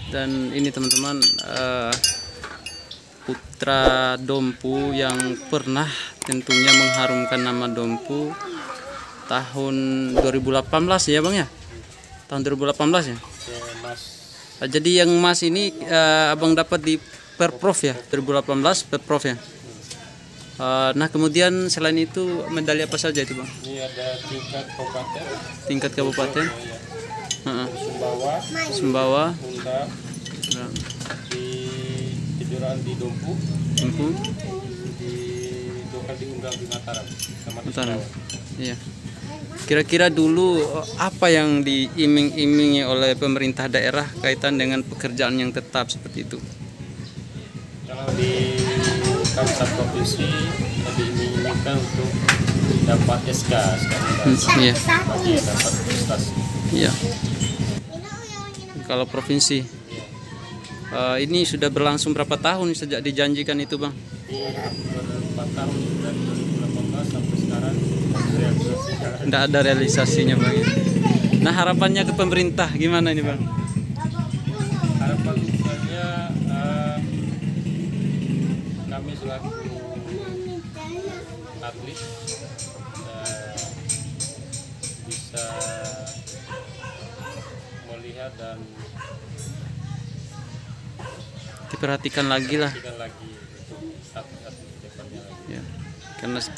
Dan ini teman-teman, putra Dompu yang pernah tentunya mengharumkan nama Dompu tahun 2018 ya Bang ya? Tahun 2018 ya? Jadi yang emas ini Abang dapat di Perprov ya? 2018 Perprov ya? Nah kemudian selain itu medali apa saja itu Bang? Ini ada tingkat kabupaten. Tingkat kabupaten? Sumbawa, Sumbawa, Undang, di kejuaraan di Dompu, di Undang di Mataram, Mataram. Iya. Kira-kira dulu apa yang diiming-imingi oleh pemerintah daerah kaitan dengan pekerjaan yang tetap seperti itu? Kalau di kantor provinsi diiming-imingkan untuk dapat SK, Iya. bagi dapat prestasi. Iya. Kalau provinsi, ini sudah berlangsung berapa tahun sejak dijanjikan itu Bang? 4 tahun dari 2018 sampai sekarang Tidak ada realisasinya Bang. Nah harapannya ke pemerintah gimana ini Bang? harapan saya kami selaku atlet bisa melihat dan Diperhatikan lagi lah. untuk atlet depannya lagi. Ya.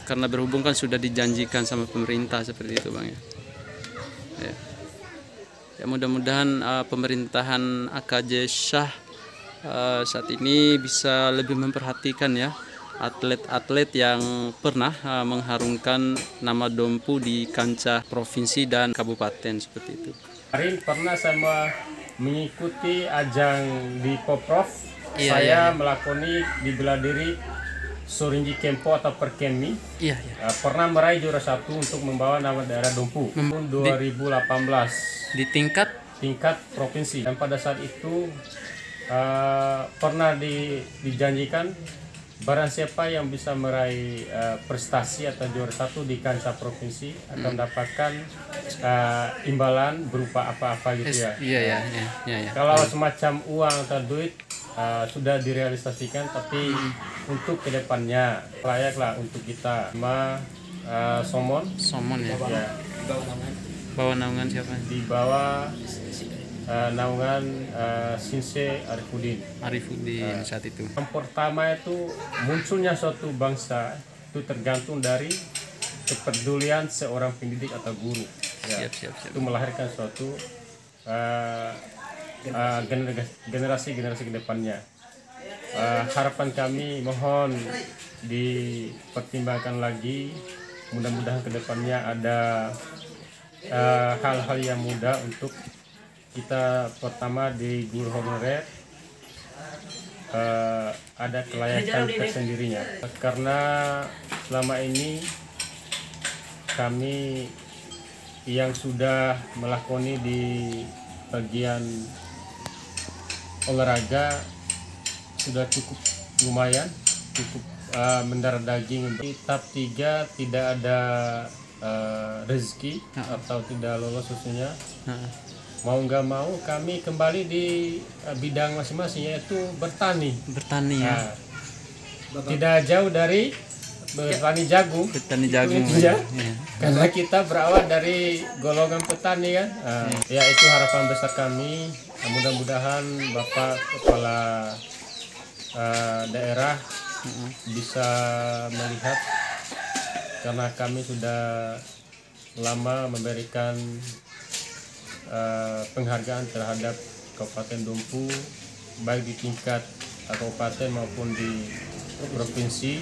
Karena berhubung kan sudah dijanjikan sama pemerintah seperti itu Bang ya. Ya, ya mudah-mudahan pemerintahan AKJ Shah saat ini bisa lebih memperhatikan ya atlet-atlet yang pernah mengharumkan nama Dompu di kancah provinsi dan kabupaten seperti itu. Kemarin pernah saya mengikuti ajang di Poprov. Iya, Saya iya. melakoni di bela diri Sorinji Kempo atau Perkemi. Iya, iya. Pernah meraih juara 1 untuk membawa nama daerah Dompu tahun 2018 Di tingkat tingkat provinsi. Dan pada saat itu pernah dijanjikan barang siapa yang bisa meraih prestasi atau juara 1 di kancah provinsi akan mendapatkan imbalan berupa apa-apa gitu ya. Iya. Kalau semacam uang atau duit sudah direalisasikan, tapi untuk kedepannya layaklah untuk kita Somon ya. ya, Bawa naungan siapa? di bawah naungan Sinse Arifuddin saat itu. Yang pertama itu munculnya suatu bangsa itu tergantung dari kepedulian seorang pendidik atau guru. Ya. Siap. Itu melahirkan suatu generasi ke depannya. Harapan kami mohon dipertimbangkan lagi, mudah-mudahan ke depannya ada hal-hal yang mudah untuk kita. Pertama di guru honorer ada kelayakan tersendirinya, karena selama ini kami yang sudah melakoni di bagian olahraga sudah cukup lumayan, cukup mendarah daging. Di tahap 3 tidak ada rezeki atau tidak lolos khususnya. Mau nggak mau kami kembali di bidang masing-masing, yaitu bertani Ya. Tidak jauh dari bertani jagung. Ya. Karena kita berawal dari golongan petani kan. Ya itu harapan besar kami. Mudah-mudahan Bapak Kepala daerah bisa melihat, karena kami sudah lama memberikan penghargaan terhadap Kabupaten Dompu, baik di tingkat kabupaten maupun di provinsi.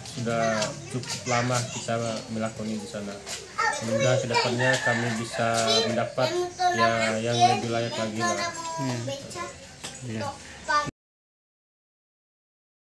Sudah cukup lama kita melakoni di sana. Semoga kedepannya kami bisa mendapat yang lebih layak lagi lah. Ya.